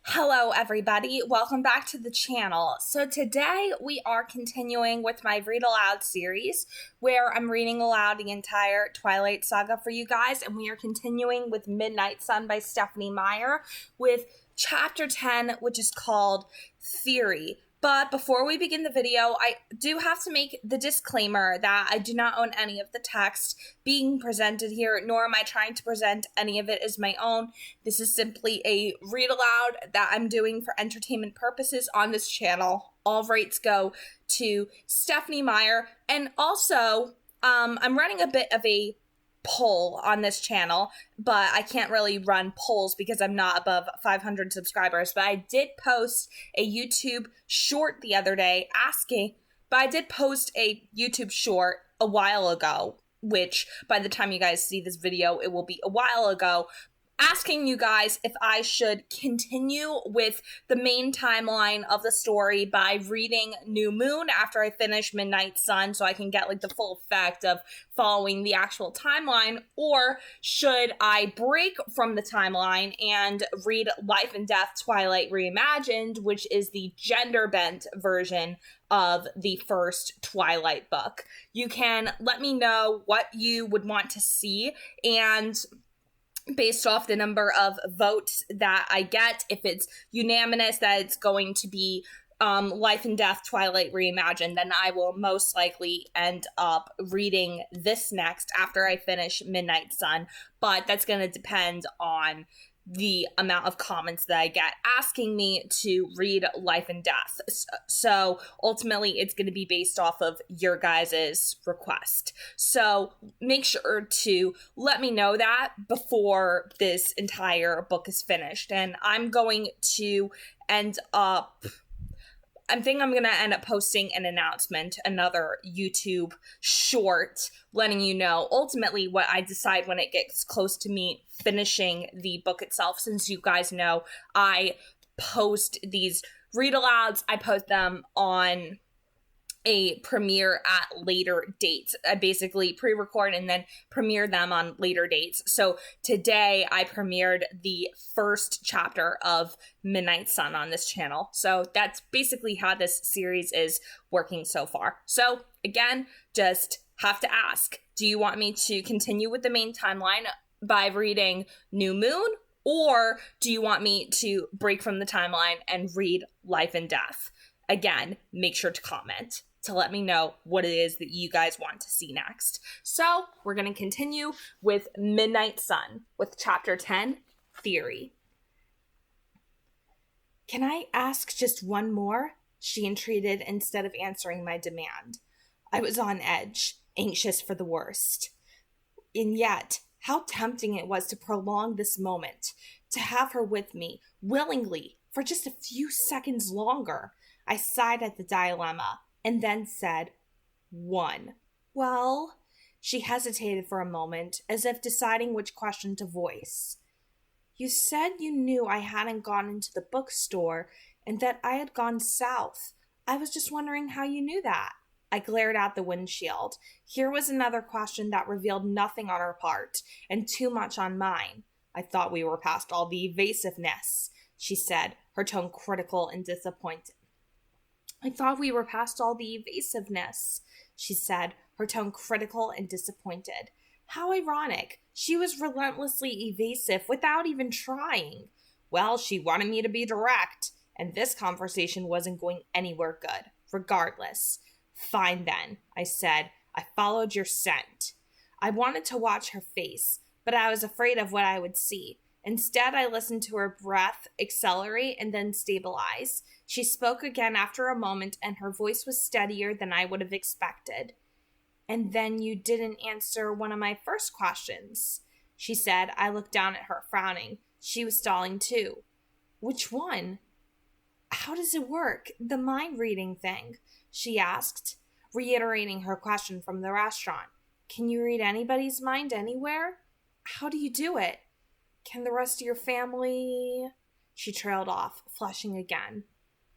Hello everybody, welcome back to the channel. So today we are continuing with my Read Aloud series where I'm reading aloud the entire Twilight saga for you guys, and we are continuing with Midnight Sun by Stephenie Meyer with chapter 10, which is called Theory. But before we begin the video, I do have to make the disclaimer that I do not own any of the text being presented here, nor am I trying to present any of it as my own. This is simply a read aloud that I'm doing for entertainment purposes on this channel. All rights go to Stephenie Meyer. And also, I'm running a bit of a poll on this channel, but I can't really run polls because I'm not above 500 subscribers. But I did post a YouTube short the other day I did post a YouTube short a while ago, which by the time you guys see this video, it will be a while ago, asking you guys if I should continue with the main timeline of the story by reading New Moon after I finish Midnight Sun so I can get like the full effect of following the actual timeline, or should I break from the timeline and read Life and Death Twilight Reimagined, which is the gender bent version of the first Twilight book. You can let me know what you would want to see, and based off the number of votes that I get, if it's unanimous that it's going to be Life and Death Twilight Reimagined, then I will most likely end up reading this next after I finish Midnight Sun. But that's going to depend on the amount of comments that I get asking me to read Life and Death. So ultimately, it's going to be based off of your guys' request. So make sure to let me know that before this entire book is finished. And I'm going to end up... I think I'm going to end up posting an announcement, another YouTube short, letting you know ultimately what I decide when it gets close to me finishing the book itself. Since you guys know I post these read-alouds, I post them on a premiere at later dates. I basically pre-record and then premiere them on later dates. So today I premiered the first chapter of Midnight Sun on this channel. So that's basically how this series is working so far. So again, just have to ask, do you want me to continue with the main timeline by reading New Moon? Or do you want me to break from the timeline and read Life and Death? Again, make sure to comment to let me know what it is that you guys want to see next. So we're going to continue with Midnight Sun with chapter 10, Theory. Can I ask just one more? She entreated instead of answering my demand. I was on edge, anxious for the worst. And yet, how tempting it was to prolong this moment, to have her with me, willingly, for just a few seconds longer. I sighed at the dilemma, and then said, 1. Well, she hesitated for a moment, as if deciding which question to voice. You said you knew I hadn't gone into the bookstore and that I had gone south. I was just wondering how you knew that. I glared out the windshield. Here was another question that revealed nothing on her part, and too much on mine. I thought we were past all the evasiveness, she said, her tone critical and disappointed. I thought we were past all the evasiveness, she said, her tone critical and disappointed. How ironic. She was relentlessly evasive without even trying. Well, she wanted me to be direct, and this conversation wasn't going anywhere good, regardless. Fine then, I said. I followed your scent. I wanted to watch her face, but I was afraid of what I would see. Instead, I listened to her breath accelerate and then stabilize. She spoke again after a moment, and her voice was steadier than I would have expected. And then you didn't answer one of my first questions, she said. I looked down at her, frowning. She was stalling too. Which one? How does it work? The mind reading thing, she asked, reiterating her question from the restaurant. Can you read anybody's mind anywhere? How do you do it? Can the rest of your family... She trailed off, flushing again.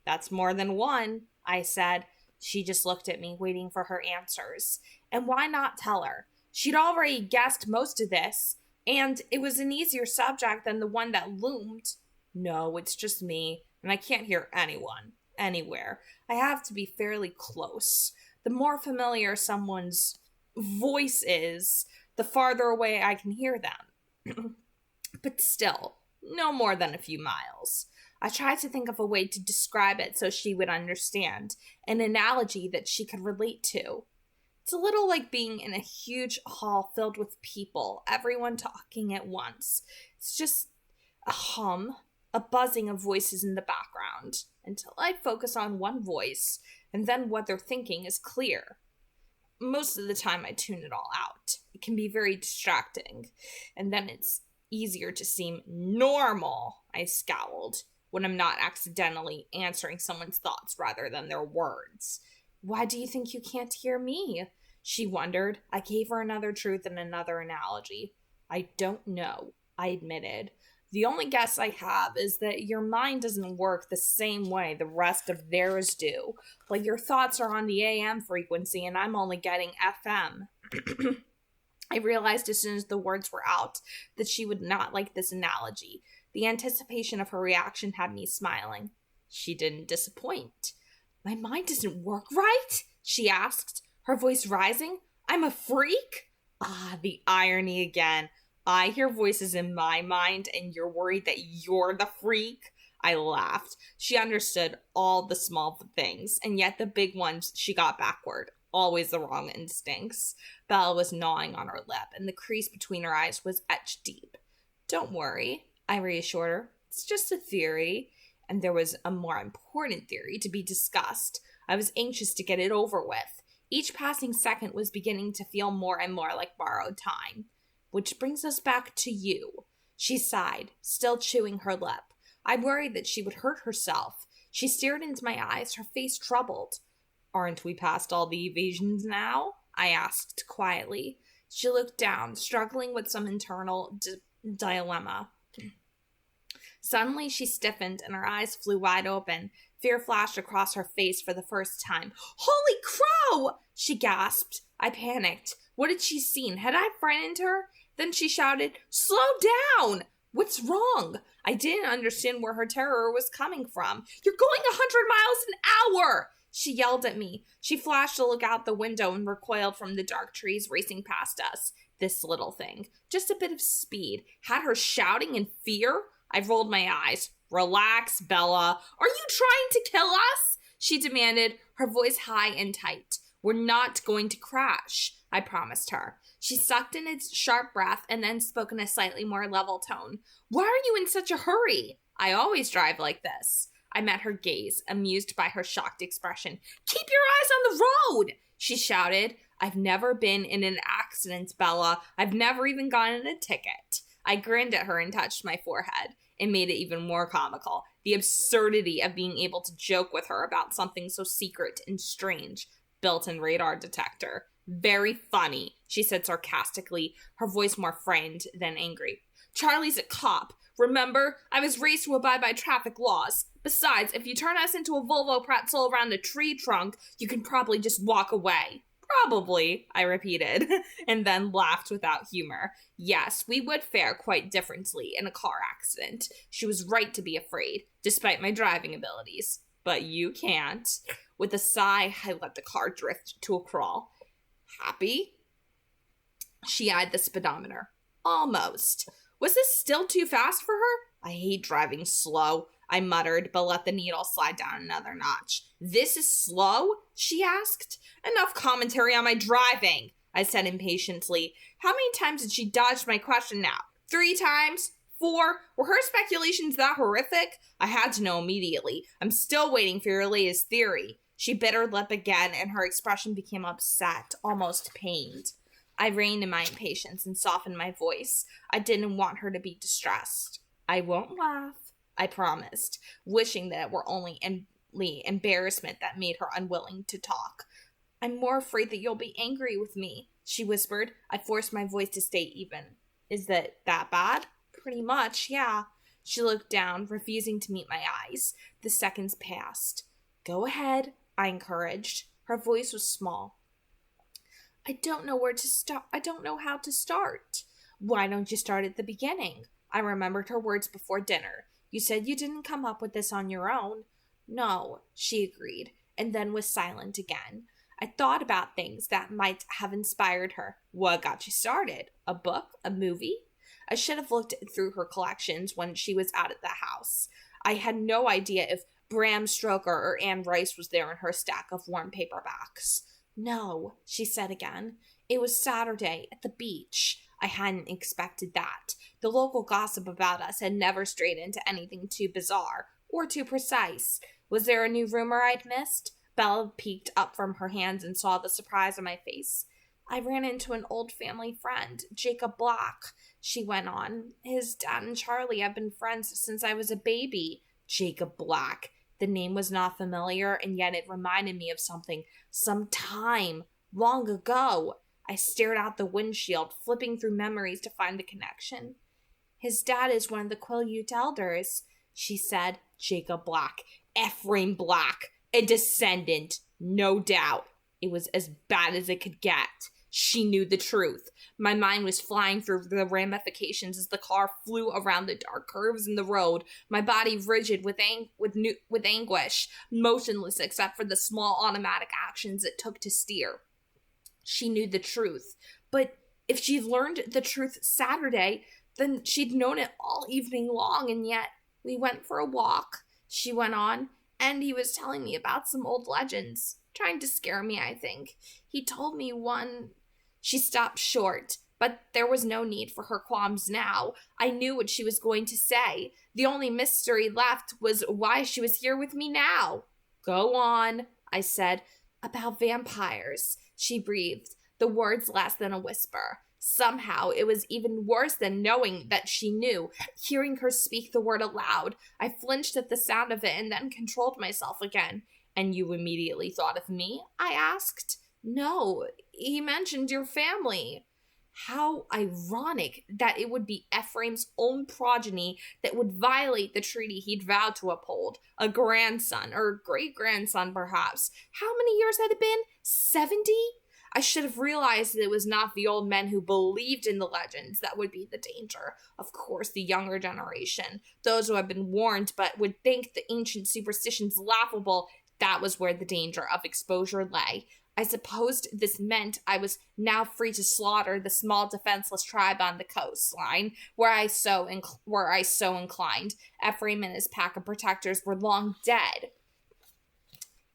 That's more than one, I said. She just looked at me, waiting for her answers. And why not tell her? She'd already guessed most of this, and it was an easier subject than the one that loomed. No, it's just me, and I can't hear anyone, anywhere. I have to be fairly close. The more familiar someone's voice is, the farther away I can hear them. But still, no more than a few miles. I tried to think of a way to describe it so she would understand, an analogy that she could relate to. It's a little like being in a huge hall filled with people, everyone talking at once. It's just a hum, a buzzing of voices in the background, until I focus on one voice, and then what they're thinking is clear. Most of the time I tune it all out. It can be very distracting, and then it's easier to seem normal, I scowled, when I'm not accidentally answering someone's thoughts rather than their words. Why do you think you can't hear me? She wondered. I gave her another truth and another analogy. I don't know, I admitted. The only guess I have is that your mind doesn't work the same way the rest of theirs do. Like your thoughts are on the AM frequency and I'm only getting FM. I realized as soon as the words were out that she would not like this analogy. The anticipation of her reaction had me smiling. She didn't disappoint. My mind doesn't work right? She asked, her voice rising. I'm a freak? Ah, the irony again. I hear voices in my mind and you're worried that you're the freak? I laughed. She understood all the small things, and yet the big ones she got backward. Always the wrong instincts. Bella was gnawing on her lip, and the crease between her eyes was etched deep. Don't worry, I reassured her. It's just a theory. And there was a more important theory to be discussed. I was anxious to get it over with. Each passing second was beginning to feel more and more like borrowed time. Which brings us back to you. She sighed, still chewing her lip. I worried that she would hurt herself. She stared into my eyes, her face troubled. Aren't we past all the evasions now? I asked quietly. She looked down, struggling with some internal dilemma. Suddenly she stiffened and her eyes flew wide open. Fear flashed across her face for the first time. Holy crow! She gasped. I panicked. What had she seen? Had I frightened her? Then she shouted, Slow down! What's wrong? I didn't understand where her terror was coming from. You're going 100 miles an hour! She yelled at me. She flashed to look out the window and recoiled from the dark trees racing past us. This little thing. Just a bit of speed. Had her shouting in fear? I rolled my eyes. Relax, Bella. Are you trying to kill us? She demanded, her voice high and tight. We're not going to crash, I promised her. She sucked in its sharp breath and then spoke in a slightly more level tone. Why are you in such a hurry? I always drive like this. I met her gaze, amused by her shocked expression. Keep your eyes on the road, she shouted. I've never been in an accident, Bella. I've never even gotten a ticket. I grinned at her and touched my forehead. It made it even more comical. The absurdity of being able to joke with her about something so secret and strange. Built-in radar detector. Very funny, she said sarcastically, her voice more frightened than angry. Charlie's a cop. Remember? I was raised to abide by traffic laws. Besides, if you turn us into a Volvo pretzel around a tree trunk, you can probably just walk away. Probably, I repeated, and then laughed without humor. Yes, we would fare quite differently in a car accident. She was right to be afraid, despite my driving abilities. But you can't. With a sigh, I let the car drift to a crawl. Happy? She eyed the speedometer. Almost. Was this still too fast for her? I hate driving slow, I muttered, but let the needle slide down another notch. This is slow? She asked. Enough commentary on my driving, I said impatiently. How many times did she dodge my question now? 3 times? 4? Were her speculations that horrific? I had to know immediately. I'm still waiting for your latest theory. She bit her lip again, and her expression became upset, almost pained. I reined in my impatience and softened my voice. I didn't want her to be distressed. I won't laugh, I promised, wishing that it were only embarrassment that made her unwilling to talk. I'm more afraid that you'll be angry with me, she whispered. I forced my voice to stay even. Is that bad? Pretty much, yeah. She looked down, refusing to meet my eyes. The seconds passed. Go ahead, I encouraged. Her voice was small. I don't know where to start. I don't know how to start. Why don't you start at the beginning? I remembered her words before dinner. You said you didn't come up with this on your own. No, she agreed, and then was silent again. I thought about things that might have inspired her. What got you started? A book? A movie? I should have looked through her collections when she was out at the house. I had no idea if Bram Stoker or Anne Rice was there in her stack of worn paperbacks. No, she said again. It was Saturday at the beach. I hadn't expected that. The local gossip about us had never strayed into anything too bizarre or too precise. Was there a new rumor I'd missed? Bella peeked up from her hands and saw the surprise on my face. I ran into an old family friend, Jacob Black, she went on. His dad and Charlie have been friends since I was a baby. Jacob Black. The name was not familiar, and yet it reminded me of something, some time, long ago. I stared out the windshield, flipping through memories to find the connection. His dad is one of the Quileute elders, she said. Jacob Black. Ephraim Black. A descendant, no doubt. It was as bad as it could get. She knew the truth. My mind was flying through the ramifications as the car flew around the dark curves in the road, my body rigid with anguish, motionless except for the small automatic actions it took to steer. She knew the truth. But if she'd learned the truth Saturday, then she'd known it all evening long, and yet we went for a walk, she went on, and he was telling me about some old legends, trying to scare me, I think. He told me one... She stopped short, but there was no need for her qualms now. I knew what she was going to say. The only mystery left was why she was here with me now. Go on, I said. About vampires, she breathed, the words less than a whisper. Somehow, it was even worse than knowing that she knew. Hearing her speak the word aloud, I flinched at the sound of it and then controlled myself again. And you immediately thought of me? I asked. No, he mentioned your family. How ironic that it would be Ephraim's own progeny that would violate the treaty he'd vowed to uphold. A grandson, or great-grandson perhaps. How many years had it been? 70? I should have realized that it was not the old men who believed in the legends that would be the danger. Of course, the younger generation, those who had been warned but would think the ancient superstitions laughable, that was where the danger of exposure lay. I supposed this meant I was now free to slaughter the small defenseless tribe on the coastline, where I so inclined. Ephraim and his pack of protectors were long dead.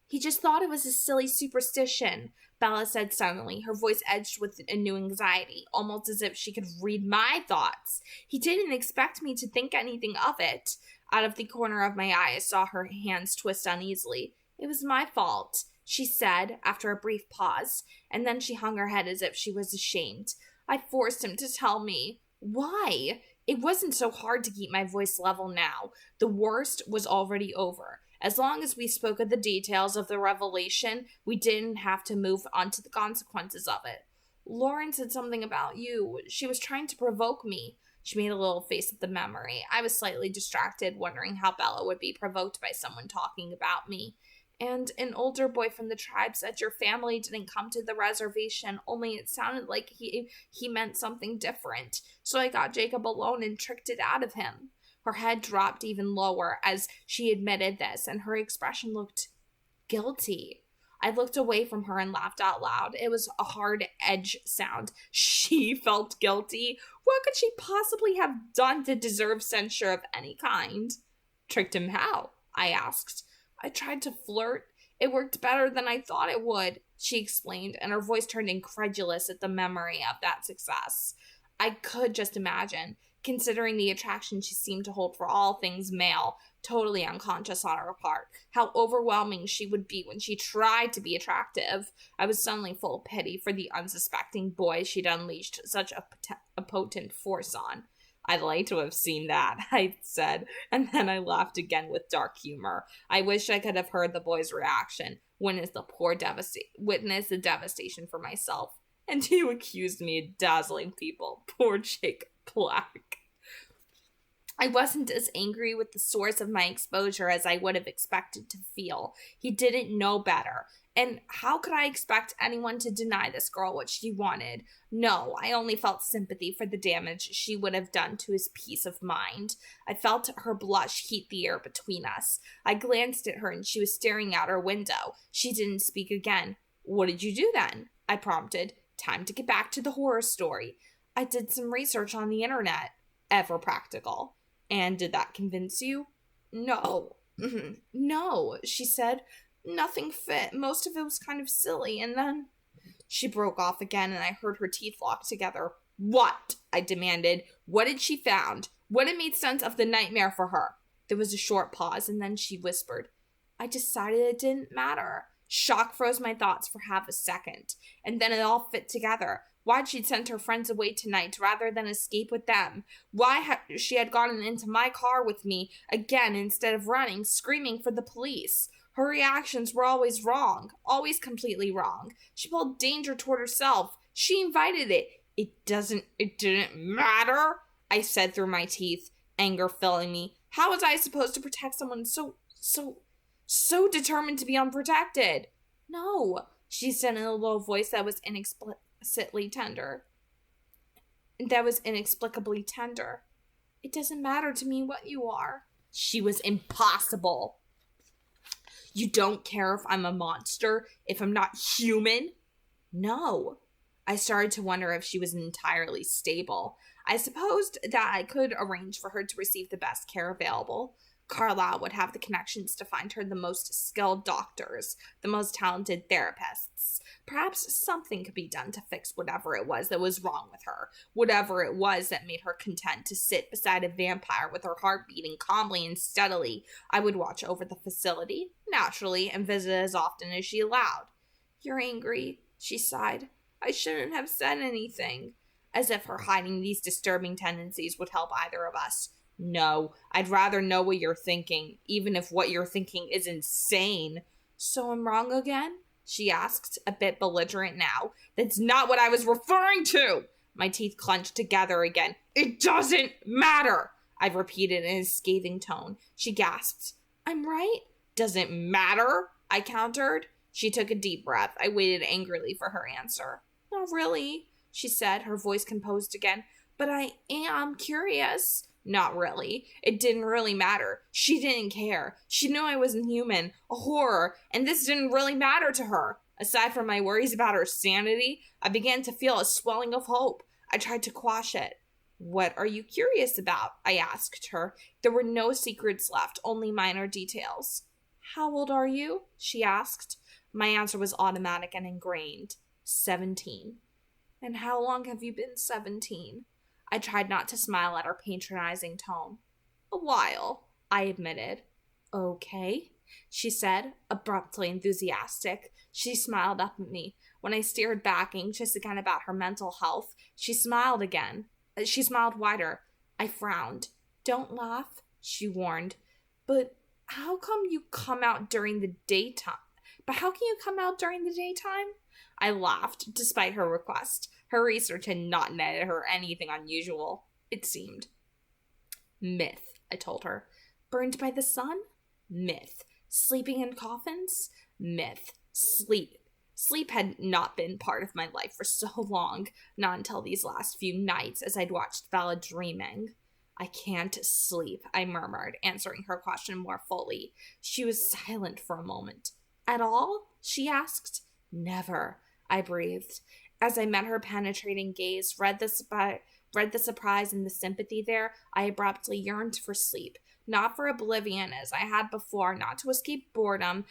He just thought it was a silly superstition, Bella said suddenly, her voice edged with a new anxiety, almost as if she could read my thoughts. He didn't expect me to think anything of it. Out of the corner of my eye, I saw her hands twist uneasily. It was my fault, she said, after a brief pause, and then she hung her head as if she was ashamed. I forced him to tell me. Why? It wasn't so hard to keep my voice level now. The worst was already over. As long as we spoke of the details of the revelation, we didn't have to move on to the consequences of it. Lauren said something about you. She was trying to provoke me. She made a little face at the memory. I was slightly distracted, wondering how Bella would be provoked by someone talking about me. And an older boy from the tribe said your family didn't come to the reservation, only it sounded like he meant something different. So I got Jacob alone and tricked it out of him. Her head dropped even lower as she admitted this, and her expression looked guilty. I looked away from her and laughed out loud. It was a hard edge sound. She felt guilty. What could she possibly have done to deserve censure of any kind? Tricked him how? I asked. I tried to flirt. It worked better than I thought it would, she explained, and her voice turned incredulous at the memory of that success. I could just imagine, considering the attraction she seemed to hold for all things male, totally unconscious on her part, how overwhelming she would be when she tried to be attractive. I was suddenly full of pity for the unsuspecting boy she'd unleashed such a potent force on. I'd like to have seen that, I said, and then I laughed again with dark humor. I wish I could have heard the boy's reaction, witness the devastation for myself. And you accused me of dazzling people. Poor Jake Black. I wasn't as angry with the source of my exposure as I would have expected to feel. He didn't know better. And how could I expect anyone to deny this girl what she wanted? No, I only felt sympathy for the damage she would have done to his peace of mind. I felt her blush heat the air between us. I glanced at her and she was staring out her window. She didn't speak again. What did you do then? I prompted. Time to get back to the horror story. I did some research on the internet. Ever practical. And did that convince you? No. No, she said. Nothing fit. Most of it was kind of silly. And then she broke off again and I heard her teeth lock together. What? I demanded. What had she found? What had made sense of the nightmare for her? There was a short pause and then she whispered, I decided it didn't matter. Shock froze my thoughts for half a second. And then it all fit together. Why'd she send her friends away tonight rather than escape with them? Why she had gotten into my car with me again instead of running, screaming for the police. Her reactions were always wrong, always completely wrong. She pulled danger toward herself. She invited it. It didn't matter, I said through my teeth, anger filling me. How was I supposed to protect someone so determined to be unprotected? No, she said in a low voice that was inexplicably tender. It doesn't matter to me what you are. She was impossible. You don't care if I'm a monster, if I'm not human? No. I started to wonder if she was entirely stable. I supposed that I could arrange for her to receive the best care available. Carlisle would have the connections to find her the most skilled doctors, the most talented therapists. Perhaps something could be done to fix whatever it was that was wrong with her, whatever it was that made her content to sit beside a vampire with her heart beating calmly and steadily. I would watch over the facility, naturally, and visit as often as she allowed. You're angry, she sighed. I shouldn't have said anything. As if her hiding these disturbing tendencies would help either of us. No, I'd rather know what you're thinking, even if what you're thinking is insane. So I'm wrong again? She asked, a bit belligerent now. That's not what I was referring to! My teeth clenched together again. It doesn't matter! I repeated in a scathing tone. She gasped. I'm right? Doesn't matter? I countered. She took a deep breath. I waited angrily for her answer. Not really, she said, her voice composed again. But I am curious. Not really. It didn't really matter. She didn't care. She knew I wasn't human, a horror, and this didn't really matter to her. Aside from my worries about her sanity, I began to feel a swelling of hope. I tried to quash it. What are you curious about? I asked her. There were no secrets left, only minor details. How old are you? She asked. My answer was automatic and ingrained. 17. And how long have you been 17? I tried not to smile at her patronizing tone. A while, I admitted. Okay, she said, abruptly enthusiastic. She smiled up at me. When I stared back, anxious again about her mental health, she smiled again. She smiled wider. I frowned. Don't laugh, she warned. But how come you come out during the daytime? I laughed, despite her request. Her research had not netted her anything unusual, it seemed. Myth, I told her. Burned by the sun? Myth. Sleeping in coffins? Myth. Sleep. Sleep had not been part of my life for so long, not until these last few nights as I'd watched Bella dreaming. I can't sleep, I murmured, answering her question more fully. She was silent for a moment. At all? She asked. Never, I breathed. As I met her penetrating gaze, read the surprise and the sympathy there, I abruptly yearned for sleep. Not for oblivion as I had before, not to escape boredom,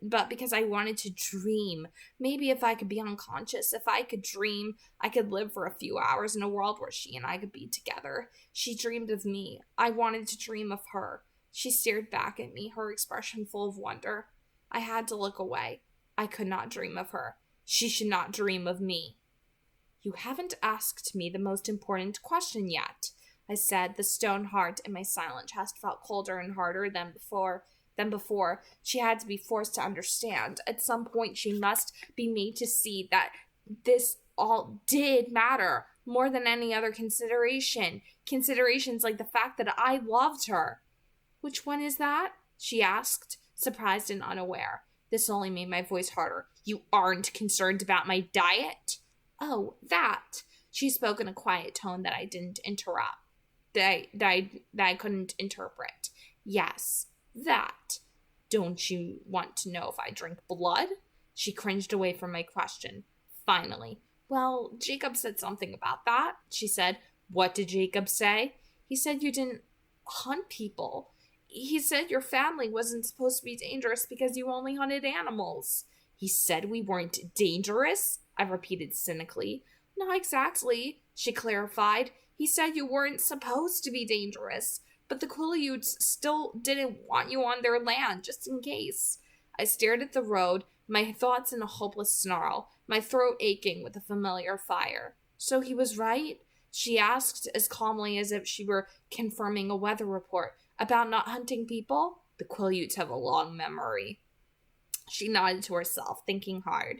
but because I wanted to dream. Maybe if I could be unconscious, if I could dream, I could live for a few hours in a world where she and I could be together. She dreamed of me. I wanted to dream of her. She stared back at me, her expression full of wonder. I had to look away. I could not dream of her. She should not dream of me. You haven't asked me the most important question yet, I said. The stone heart in my silent chest felt colder and harder than before. She had to be forced to understand. At some point, she must be made to see that this all did matter. more than any other consideration. Considerations like the fact that I loved her. Which one is that? She asked, surprised and unaware. This only made my voice harder. You aren't concerned about my diet? Oh, that. She spoke in a quiet tone that I didn't interrupt. That I couldn't interpret. Yes, that. Don't you want to know if I drink blood? She cringed away from my question. Finally. Well, Jacob said something about that, she said. What did Jacob say? He said you didn't hunt people. He said your family wasn't supposed to be dangerous because you only hunted animals. He said we weren't dangerous? I repeated cynically. Not exactly, she clarified. He said you weren't supposed to be dangerous, but the Quileutes still didn't want you on their land, just in case. I stared at the road, my thoughts in a hopeless snarl, my throat aching with a familiar fire. So he was right? She asked as calmly as if she were confirming a weather report. About not hunting people? The Quileutes have a long memory. She nodded to herself, thinking hard.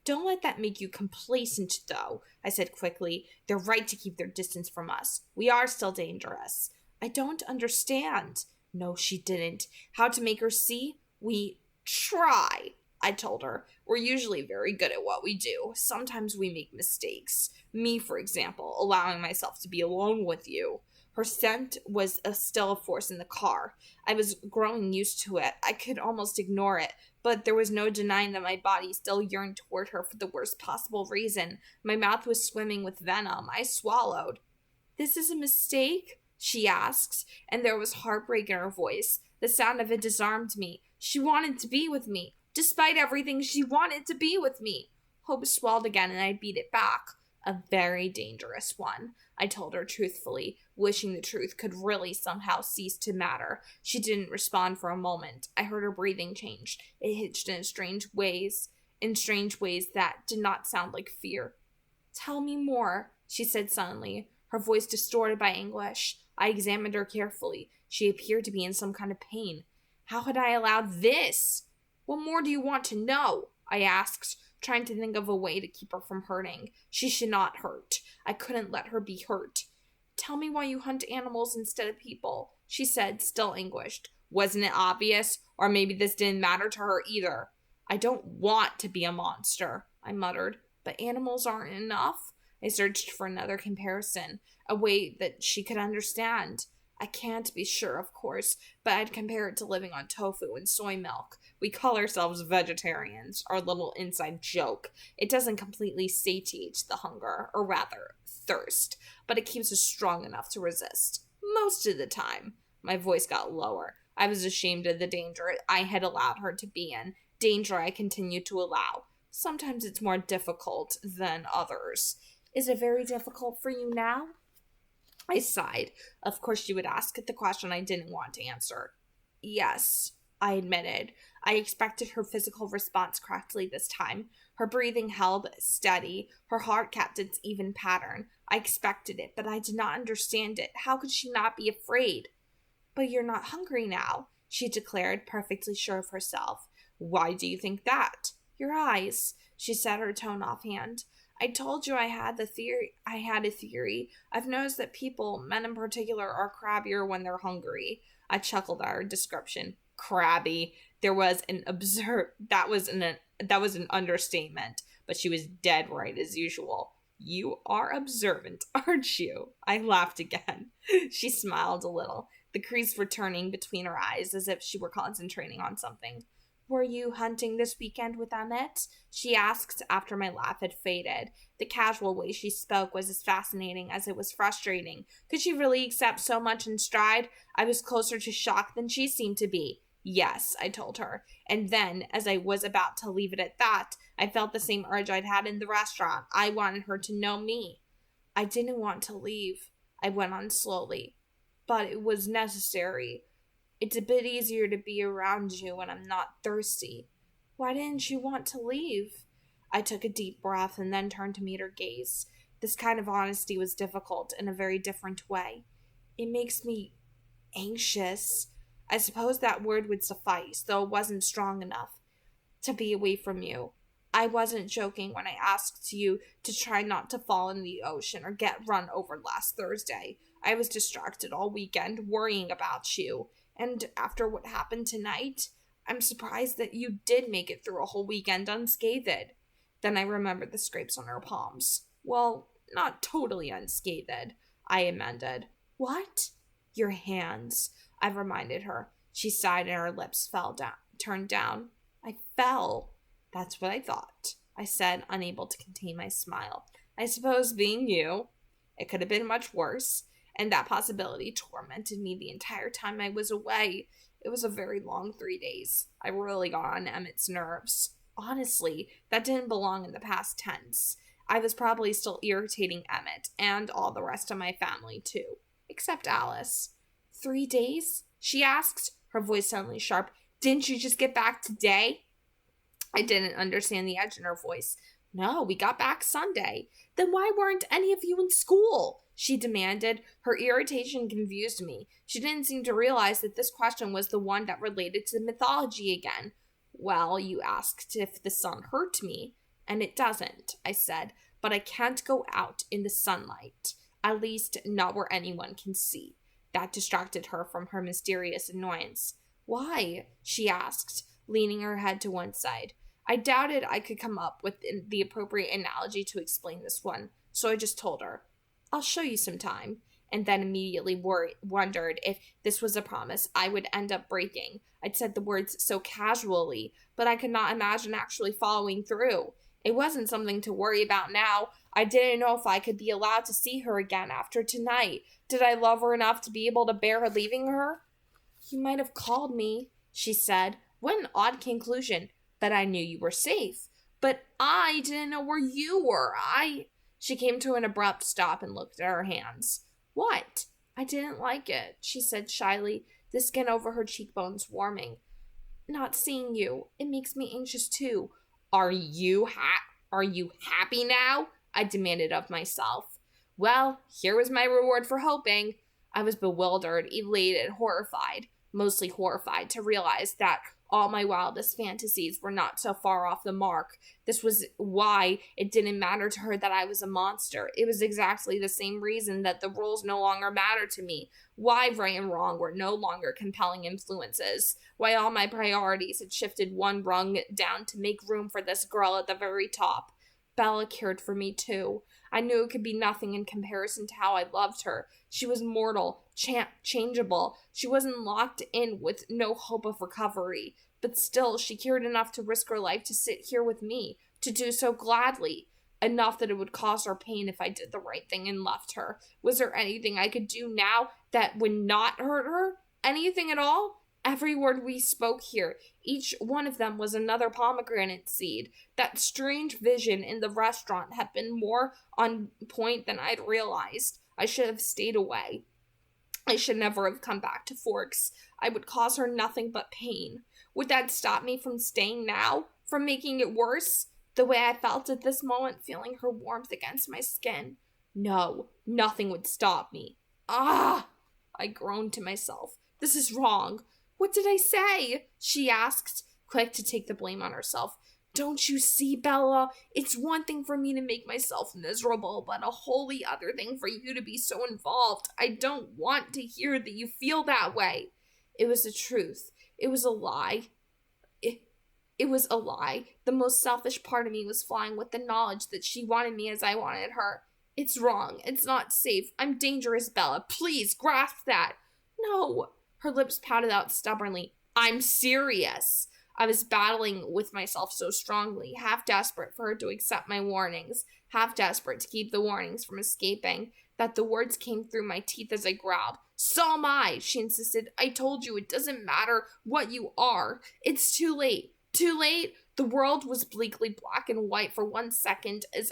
Don't let that make you complacent, though, I said quickly. They're right to keep their distance from us. We are still dangerous. I don't understand. No, she didn't. How to make her see? We try, I told her. We're usually very good at what we do. Sometimes we make mistakes. Me, for example, allowing myself to be alone with you. Her scent was still a force in the car. I was growing used to it. I could almost ignore it, but there was no denying that my body still yearned toward her for the worst possible reason. My mouth was swimming with venom. I swallowed. This is a mistake? She asked, and there was heartbreak in her voice. The sound of it disarmed me. She wanted to be with me. Despite everything, she wanted to be with me. Hope swelled again, and I beat it back. A very dangerous one, I told her truthfully, wishing the truth could really somehow cease to matter. She didn't respond for a moment. I heard her breathing change. It hitched in strange ways that did not sound like fear. Tell me more, she said suddenly, her voice distorted by anguish. I examined her carefully. She appeared to be in some kind of pain. How had I allowed this? What more do you want to know? I asked, trying to think of a way to keep her from hurting. She should not hurt. I couldn't let her be hurt. Tell me why you hunt animals instead of people, she said, still anguished. Wasn't it obvious? Or maybe this didn't matter to her either. I don't want to be a monster, I muttered. But animals aren't enough? I searched for another comparison, a way that she could understand. I can't be sure, of course, but I'd compare it to living on tofu and soy milk. We call ourselves vegetarians, our little inside joke. It doesn't completely satiate the hunger, or rather, thirst, but it keeps us strong enough to resist. Most of the time. My voice got lower. I was ashamed of the danger I had allowed her to be in, danger I continued to allow. Sometimes it's more difficult than others. Is it very difficult for you now? I sighed. Of course she would ask the question I didn't want to answer. Yes, I admitted. I expected her physical response correctly this time. Her breathing held steady. Her heart kept its even pattern. I expected it, but I did not understand it. How could she not be afraid? But you're not hungry now, she declared, perfectly sure of herself. Why do you think that? Your eyes, she said, her tone offhand. I told you I had a theory. I've noticed that people, men in particular, are crabbier when they're hungry. I chuckled at her description. Crabby. That was an understatement, but she was dead right as usual. You are observant, aren't you? I laughed again. She smiled a little, the crease returning between her eyes as if she were concentrating on something. Were you hunting this weekend with Annette? She asked after my laugh had faded. The casual way she spoke was as fascinating as it was frustrating. Could she really accept so much in stride? I was closer to shock than she seemed to be. Yes, I told her. And then, as I was about to leave it at that, I felt the same urge I'd had in the restaurant. I wanted her to know me. I didn't want to leave, I went on slowly. But it was necessary. It's a bit easier to be around you when I'm not thirsty. Why didn't you want to leave? I took a deep breath and then turned to meet her gaze. This kind of honesty was difficult in a very different way. It makes me anxious. I suppose that word would suffice, though it wasn't strong enough. To be away from you. I wasn't joking when I asked you to try not to fall in the ocean or get run over last Thursday. I was distracted all weekend worrying about you. And after what happened tonight, I'm surprised that you did make it through a whole weekend unscathed. Then I remembered the scrapes on her palms. Well, not totally unscathed, I amended. What? Your hands, I reminded her. She sighed and her lips turned down. I fell. That's what I thought, I said, unable to contain my smile. I suppose being you, it could have been much worse, and that possibility tormented me the entire time I was away. It was a very long 3 days. I really got on Emmett's nerves. Honestly, that didn't belong in the past tense. I was probably still irritating Emmett and all the rest of my family, too. Except Alice. 3 days? She asked, her voice suddenly sharp. Didn't you just get back today? I didn't understand the edge in her voice. No, we got back Sunday. Then why weren't any of you in school? She demanded. Her irritation confused me. She didn't seem to realize that this question was the one that related to mythology again. Well, you asked if the sun hurt me, and it doesn't, I said, but I can't go out in the sunlight, at least not where anyone can see. That distracted her from her mysterious annoyance. Why? She asked, leaning her head to one side. I doubted I could come up with the appropriate analogy to explain this one, so I just told her, I'll show you some time, and then immediately wondered if this was a promise I would end up breaking. I'd said the words so casually, but I could not imagine actually following through. It wasn't something to worry about now. I didn't know if I could be allowed to see her again after tonight. Did I love her enough to be able to bear her leaving her? You might have called me, she said. What an odd conclusion. That I knew you were safe. But I didn't know where you were. She came to an abrupt stop and looked at her hands. What? I didn't like it, she said shyly, the skin over her cheekbones warming. Not seeing you. It makes me anxious too. Are you happy now? I demanded of myself. Well, here was my reward for hoping. I was bewildered, elated, horrified, mostly horrified to realize that all my wildest fantasies were not so far off the mark. This was why it didn't matter to her that I was a monster. It was exactly the same reason that the rules no longer mattered to me. Why right and wrong were no longer compelling influences. Why all my priorities had shifted one rung down to make room for this girl at the very top. Bella cared for me too. I knew it could be nothing in comparison to how I loved her. She was mortal, changeable. She wasn't locked in with no hope of recovery. But still, she cared enough to risk her life to sit here with me, to do so gladly. Enough that it would cause her pain if I did the right thing and left her. Was there anything I could do now that would not hurt her? Anything at all? Every word we spoke here, each one of them was another pomegranate seed. That strange vision in the restaurant had been more on point than I'd realized. I should have stayed away. I should never have come back to Forks. I would cause her nothing but pain. Would that stop me from staying now? From making it worse? The way I felt at this moment, feeling her warmth against my skin? No, nothing would stop me. Ah! I groaned to myself. This is wrong. What did I say? She asked, quick to take the blame on herself. Don't you see, Bella? It's one thing for me to make myself miserable, but a wholly other thing for you to be so involved. I don't want to hear that you feel that way. It was the truth. It was a lie. It was a lie. The most selfish part of me was flying with the knowledge that she wanted me as I wanted her. It's wrong. It's not safe. I'm dangerous, Bella. Please grasp that. No. Her lips pouted out stubbornly. I'm serious. I was battling with myself so strongly, half desperate for her to accept my warnings, half desperate to keep the warnings from escaping, that the words came through my teeth as I growled. So am I, she insisted. I told you it doesn't matter what you are. It's too late. Too late? The world was bleakly black and white for one last second as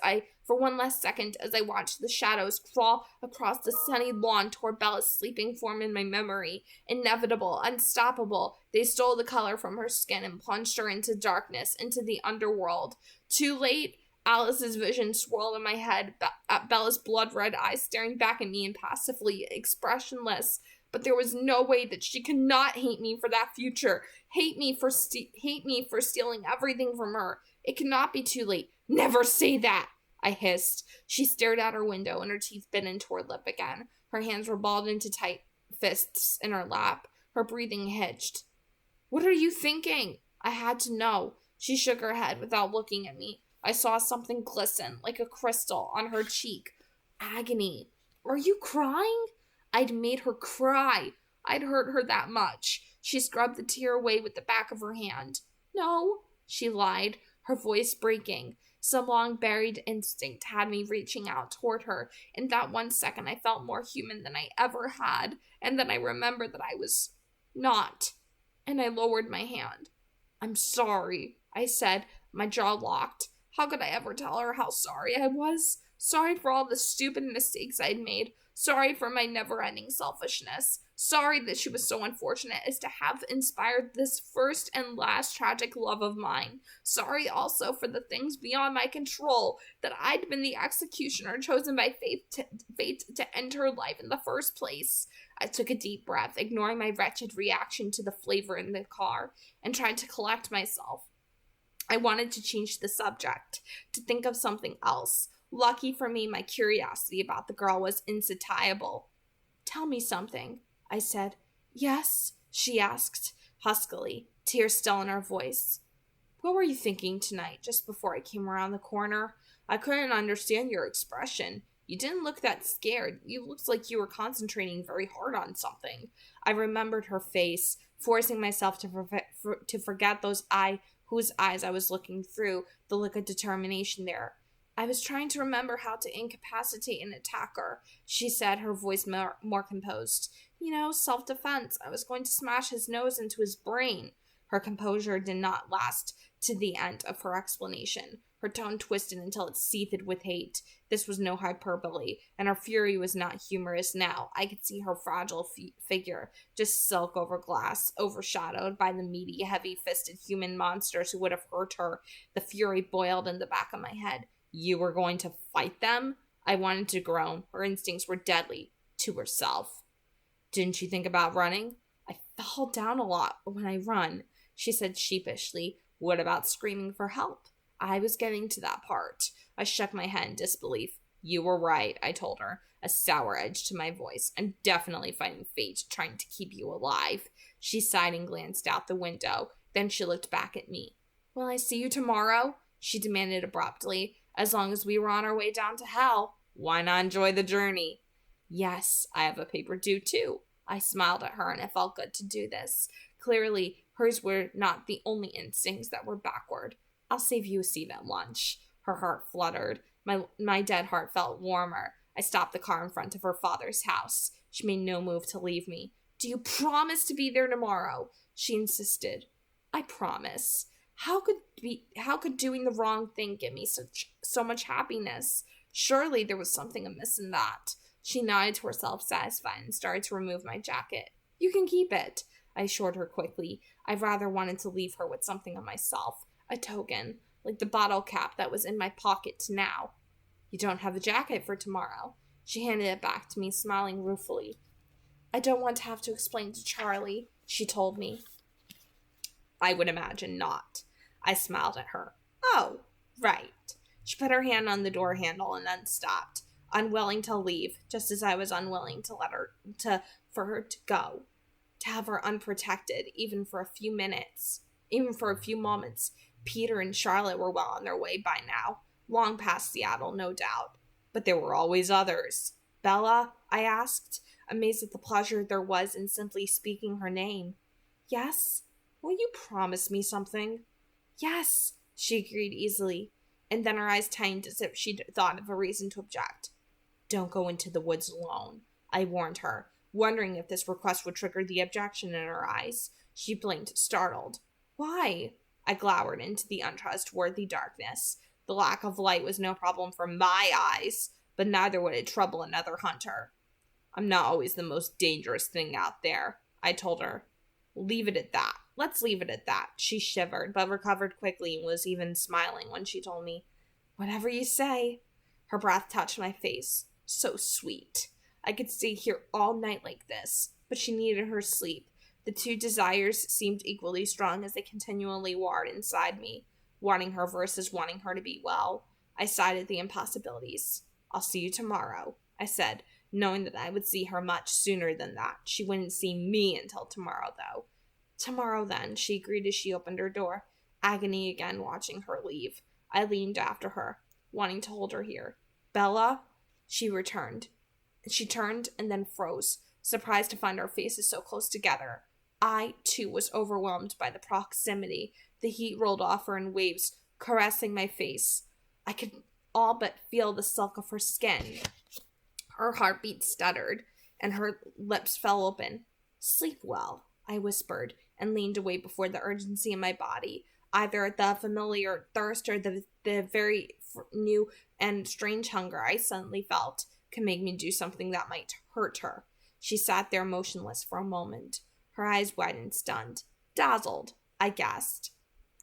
I watched the shadows crawl across the sunny lawn toward Bella's sleeping form in my memory. Inevitable, unstoppable, they stole the color from her skin and plunged her into darkness, into the underworld. Too late? Alice's vision swirled in my head, at Bella's blood-red eyes staring back at me impassively, expressionless. But there was no way that she could not hate me for that future. Hate me for stealing everything from her. It cannot be too late. Never say that, I hissed. She stared out her window and her teeth bit into her lip again. Her hands were balled into tight fists in her lap. Her breathing hitched. What are you thinking? I had to know. She shook her head without looking at me. I saw something glisten, like a crystal, on her cheek. Agony. Are you crying? I'd made her cry. I'd hurt her that much. She scrubbed the tear away with the back of her hand. No, she lied, her voice breaking. Some long-buried instinct had me reaching out toward her. In that 1 second, I felt more human than I ever had, and then I remembered that I was not, and I lowered my hand. I'm sorry, I said, my jaw locked. How could I ever tell her how sorry I was? Sorry for all the stupid mistakes I'd made. Sorry for my never-ending selfishness. Sorry that she was so unfortunate as to have inspired this first and last tragic love of mine. Sorry also for the things beyond my control, that I'd been the executioner chosen by fate to end her life in the first place. I took a deep breath, ignoring my wretched reaction to the flavor in the car, and tried to collect myself. I wanted to change the subject, to think of something else. Lucky for me, my curiosity about the girl was insatiable. Tell me something, I said. Yes, she asked, huskily, tears still in her voice. What were you thinking tonight, just before I came around the corner? I couldn't understand your expression. You didn't look that scared. You looked like you were concentrating very hard on something. I remembered her face, forcing myself to forget whose eyes I was looking through, the look of determination there. I was trying to remember how to incapacitate an attacker, she said, her voice more composed. Self-defense. I was going to smash his nose into his brain. Her composure did not last to the end of her explanation. Her tone twisted until it seethed with hate. This was no hyperbole, and her fury was not humorous now. I could see her fragile figure, just silk over glass, overshadowed by the meaty, heavy-fisted human monsters who would have hurt her. The fury boiled in the back of my head. You were going to fight them? I wanted to groan. Her instincts were deadly. To herself. Didn't you think about running? I fall down a lot when I run, she said sheepishly. What about screaming for help? I was getting to that part. I shook my head in disbelief. You were right, I told her, a sour edge to my voice. I'm definitely fighting fate, trying to keep you alive. She sighed and glanced out the window. Then she looked back at me. Will I see you tomorrow? She demanded abruptly. As long as we were on our way down to hell, why not enjoy the journey? Yes, I have a paper due too. I smiled at her, and it felt good to do this. Clearly, hers were not the only instincts that were backward. I'll save you a seat at lunch. Her heart fluttered. My dead heart felt warmer. I stopped the car in front of her father's house. She made no move to leave me. Do you promise to be there tomorrow? She insisted. I promise. How could doing the wrong thing give me so much happiness? Surely there was something amiss in that. She nodded to herself, satisfied, and started to remove my jacket. You can keep it, I assured her quickly. I rather wanted to leave her with something of myself, a token, like the bottle cap that was in my pocket now. You don't have a jacket for tomorrow. She handed it back to me, smiling ruefully. I don't want to have to explain to Charlie, she told me. I would imagine not. I smiled at her. Oh, right. She put her hand on the door handle and then stopped, unwilling to leave, just as I was unwilling for her to go, to have her unprotected, even for a few moments. Peter and Charlotte were well on their way by now, long past Seattle, no doubt. But there were always others. Bella? I asked, amazed at the pleasure there was in simply speaking her name. Yes? Will you promise me something? Yes, she agreed easily, and then her eyes tightened as if she'd thought of a reason to object. Don't go into the woods alone, I warned her, wondering if this request would trigger the objection in her eyes. She blinked, startled. Why? I glowered into the untrustworthy darkness. The lack of light was no problem for my eyes, but neither would it trouble another hunter. I'm not always the most dangerous thing out there, I told her. Leave it at that. Let's leave it at that. She shivered, but recovered quickly and was even smiling when she told me, Whatever you say. Her breath touched my face. So sweet. I could stay here all night like this, but she needed her sleep. The two desires seemed equally strong as they continually warred inside me. wanting her versus wanting her to be well. I sighed at the impossibilities. I'll see you tomorrow, I said, knowing that I would see her much sooner than that. She wouldn't see me until tomorrow, though. Tomorrow, then, she agreed as she opened her door, agony again watching her leave. I leaned after her, wanting to hold her here. Bella? She returned. She turned and then froze, surprised to find our faces so close together. I, too, was overwhelmed by the proximity. The heat rolled off her in waves, caressing my face. I could all but feel the silk of her skin. Her heartbeat stuttered, and her lips fell open. Sleep well, I whispered, and leaned away before the urgency in my body, either the familiar thirst or the very new and strange hunger I suddenly felt, could make me do something that might hurt her. She sat there motionless for a moment, her eyes widened, stunned. Dazzled, I guessed.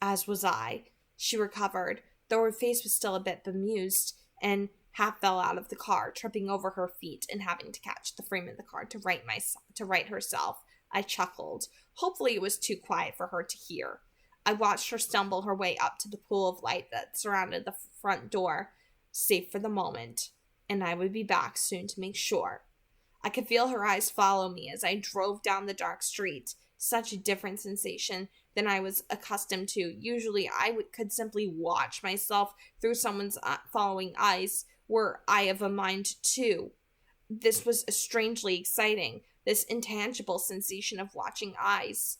As was I. She recovered, though her face was still a bit bemused, and half fell out of the car, tripping over her feet and having to catch the frame of the car to right herself. I chuckled. Hopefully it was too quiet for her to hear. I watched her stumble her way up to the pool of light that surrounded the front door, safe for the moment, and I would be back soon to make sure. I could feel her eyes follow me as I drove down the dark street. Such a different sensation than I was accustomed to. Usually I could simply watch myself through someone's following eyes, were I of a mind too. This was strangely exciting, this intangible sensation of watching eyes.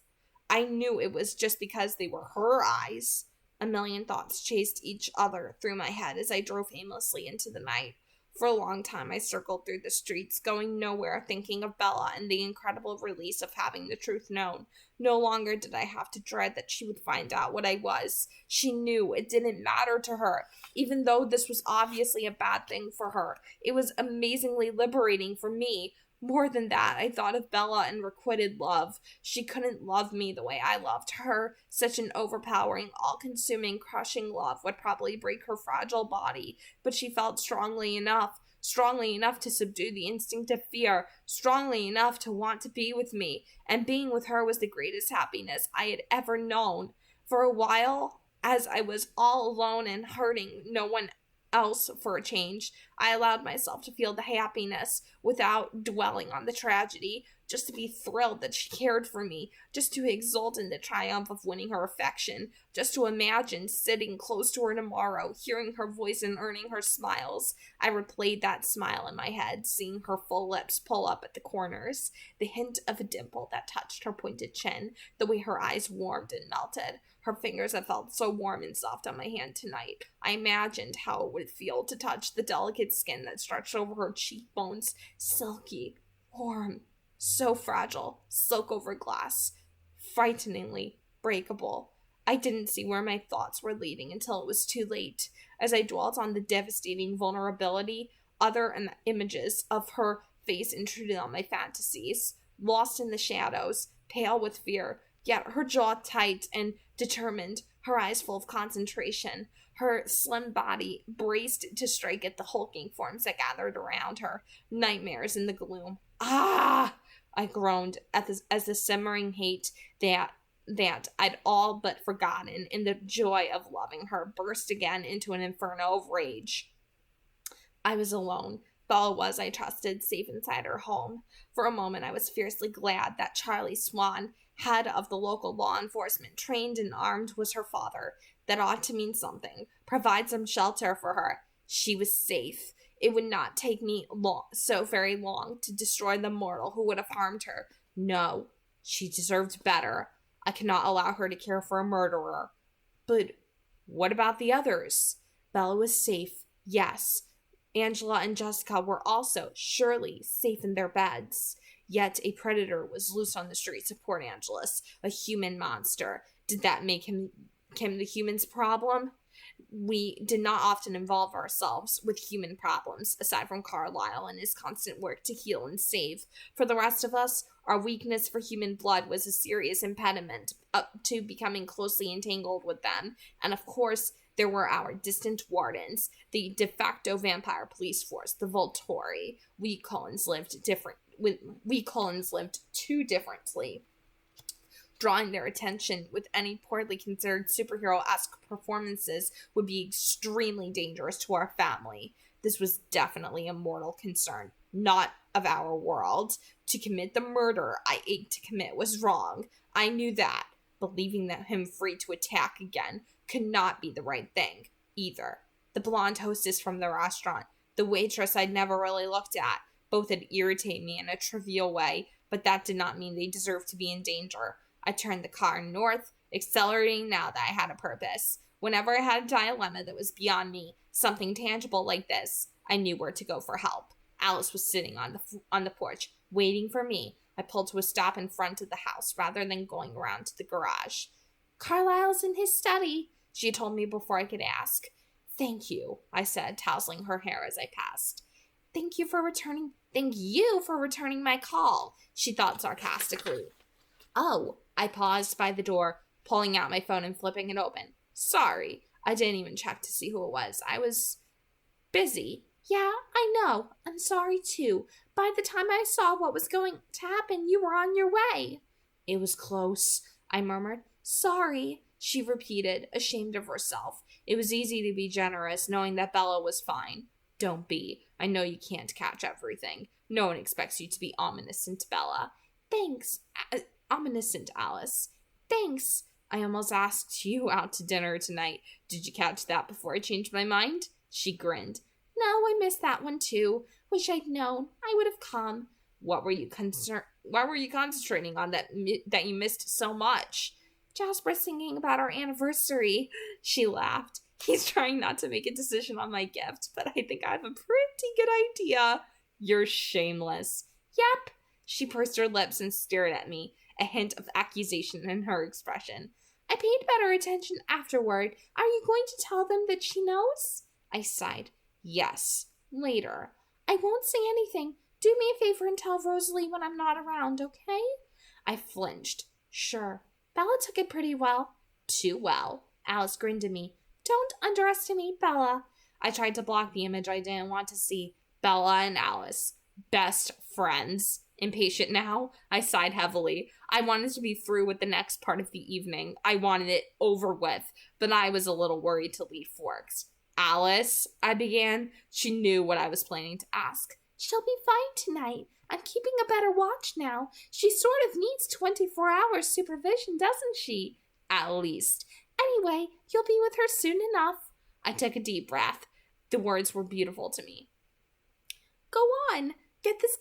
I knew it was just because they were her eyes. A million thoughts chased each other through my head as I drove aimlessly into the night. For a long time I circled through the streets, going nowhere, thinking of Bella and the incredible release of having the truth known. No longer did I have to dread that she would find out what I was. She knew it didn't matter to her, even though this was obviously a bad thing for her. It was amazingly liberating for me. More than that, I thought of Bella and requited love. She couldn't love me the way I loved her. Such an overpowering, all-consuming, crushing love would probably break her fragile body, but she felt strongly enough to subdue the instinct of fear, strongly enough to want to be with me, and being with her was the greatest happiness I had ever known. For a while, as I was all alone and hurting no one else for a change, I allowed myself to feel the happiness without dwelling on the tragedy, just to be thrilled that she cared for me, just to exult in the triumph of winning her affection, just to imagine sitting close to her tomorrow, hearing her voice and earning her smiles. I replayed that smile in my head, seeing her full lips pull up at the corners, the hint of a dimple that touched her pointed chin, the way her eyes warmed and melted. Her fingers had felt so warm and soft on my hand tonight. I imagined how it would feel to touch the delicate skin that stretched over her cheekbones, silky, warm, so fragile, silk over glass, frighteningly breakable. I didn't see where my thoughts were leading until it was too late. As I dwelt on the devastating vulnerability, other images of her face intruded on my fantasies. Lost in the shadows, pale with fear, yet her jaw tight and determined, her eyes full of concentration, her slim body braced to strike at the hulking forms that gathered around her, nightmares in the gloom. Ah! I groaned as the simmering hate that I'd all but forgotten in the joy of loving her burst again into an inferno of rage. I was alone. Bella was, I trusted, safe inside her home. For a moment I was fiercely glad that Charlie Swan, head of the local law enforcement, trained and armed, was her father. That ought to mean something. Provide some shelter for her. She was safe. It would not take me so very long to destroy the mortal who would have harmed her. No, she deserved better. I cannot allow her to care for a murderer. But what about the others? Bella was safe, yes. Angela and Jessica were also, surely, safe in their beds. Yet a predator was loose on the streets of Port Angeles, a human monster. Did that make him the human's problem? We did not often involve ourselves with human problems, aside from Carlisle and his constant work to heal and save. For the rest of us, our weakness for human blood was a serious impediment to becoming closely entangled with them. And of course, there were our distant wardens, the de facto vampire police force, the Volturi. We Cullens lived too differently. Drawing their attention with any poorly considered superhero-esque performances would be extremely dangerous to our family. This was definitely a mortal concern, not of our world. To commit the murder I ached to commit was wrong. I knew that, but leaving him free to attack again could not be the right thing, either. The blonde hostess from the restaurant, the waitress I'd never really looked at, both had irritated me in a trivial way, but that did not mean they deserved to be in danger. I turned the car north, accelerating now that I had a purpose. Whenever I had a dilemma that was beyond me, something tangible like this, I knew where to go for help. Alice was sitting on the porch, waiting for me. I pulled to a stop in front of the house rather than going around to the garage. "Carlisle's in his study," she told me before I could ask. "Thank you," I said, tousling her hair as I passed. Thank you for returning my call," she thought sarcastically. "Oh," I paused by the door, pulling out my phone and flipping it open. "Sorry, I didn't even check to see who it was. I was busy." "Yeah, I know. I'm sorry too. By the time I saw what was going to happen, you were on your way." "It was close," I murmured. "Sorry," she repeated, ashamed of herself. It was easy to be generous, knowing that Bella was fine. "Don't be. I know you can't catch everything. No one expects you to be omniscient, Bella." "Thanks. Omniscient, Alice." "Thanks. I almost asked you out to dinner tonight. Did you catch that before I changed my mind?" She grinned. "No, I missed that one too. Wish I'd known. I would have come." What were you concentrating on that you missed so much?" "Jasper singing about our anniversary." She laughed. "He's trying not to make a decision on my gift, but I think I have a pretty good idea." "You're shameless." "Yep." She pursed her lips and stared at me, a hint of accusation in her expression. "I paid better attention afterward. Are you going to tell them that she knows?" I sighed. "Yes, later." "I won't say anything. Do me a favor and tell Rosalie when I'm not around, okay?" I flinched. "Sure." Bella took it pretty well. "Too well." Alice grinned at me. "Don't underestimate Bella." I tried to block the image I didn't want to see. Bella and Alice. Best friends. Impatient now, I sighed heavily. I wanted to be through with the next part of the evening. I wanted it over with, but I was a little worried to leave Forks. "Alice," I began. She knew what I was planning to ask. "She'll be fine tonight. I'm keeping a better watch now. She sort of needs 24 hours supervision, doesn't she?" "At least." "Anyway, you'll be with her soon enough." I took a deep breath. The words were beautiful to me. "Go on. Get this